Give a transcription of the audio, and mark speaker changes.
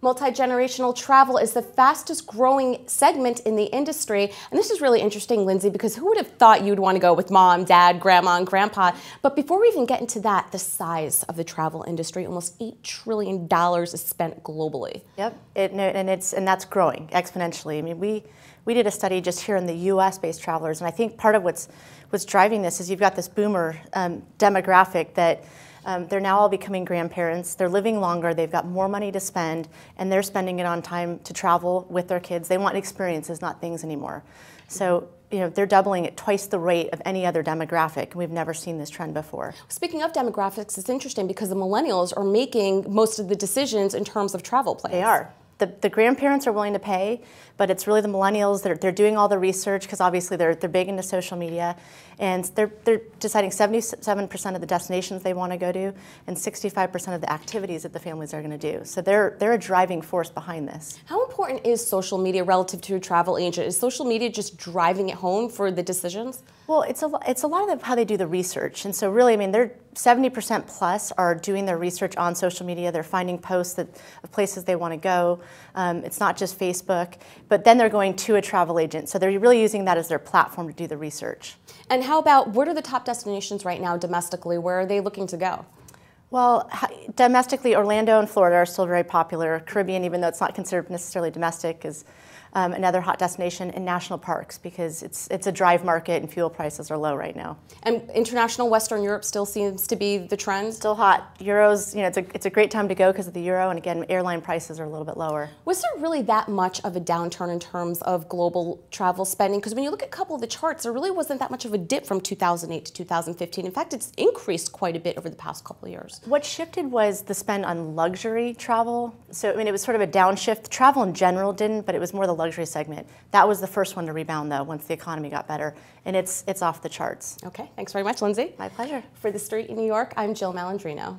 Speaker 1: Multi-generational travel is the fastest growing segment in the industry. And this is really interesting, Lindsay, because who would have thought you'd want to go with mom, dad, grandma, and grandpa? But before we even get into that, the size of the travel industry, almost $8 trillion is spent globally.
Speaker 2: Yep, and that's growing exponentially. I mean, we did a study just here in the US-based travelers, and I think part of what's driving this is you've got this boomer demographic that they're now all becoming grandparents. They're living longer. They've got more money to spend, and they're spending it on time to travel with their kids. They want experiences, not things anymore. So, they're doubling at twice the rate of any other demographic. We've never seen this trend before.
Speaker 1: Speaking of demographics, it's interesting because the millennials are making most of the decisions in terms of travel plans.
Speaker 2: They are. The grandparents are willing to pay, but it's really the millennials that they're doing all the research because obviously they're big into social media, and they're deciding 77% of the destinations they want to go to and 65% of the activities that the families are going to do. So they're a driving force behind this.
Speaker 1: How important is social media relative to a travel agent? Is social media just driving it home for the decisions?
Speaker 2: Well, it's a lot of how they do the research, and so really, I mean, they're 70% plus are doing their research on social media. They're finding posts of places they want to go. It's not just Facebook, but then they're going to a travel agent. So they're really using that as their platform to do the research.
Speaker 1: And how about, what are the top destinations right now domestically? Where are they looking to go?
Speaker 2: Well, domestically, Orlando and Florida are still very popular. Caribbean, even though it's not considered necessarily domestic, is another hot destination, in national parks because it's a drive market and fuel prices are low right now.
Speaker 1: And international Western Europe still seems to be the trend?
Speaker 2: Still hot. Euros, it's a great time to go because of the euro, and again, airline prices are a little bit lower.
Speaker 1: Was there really that much of a downturn in terms of global travel spending? Because when you look at a couple of the charts, there really wasn't that much of a dip from 2008 to 2015. In fact, it's increased quite a bit over the past couple of years.
Speaker 2: What shifted was the spend on luxury travel. So, I mean, it was sort of a downshift. Travel in general didn't, but it was more the luxury segment. That was the first one to rebound, though, once the economy got better, and it's off the charts.
Speaker 1: Okay, thanks very much, Lindsay.
Speaker 2: My pleasure.
Speaker 1: For The Street in New York, I'm Jill Malandrino.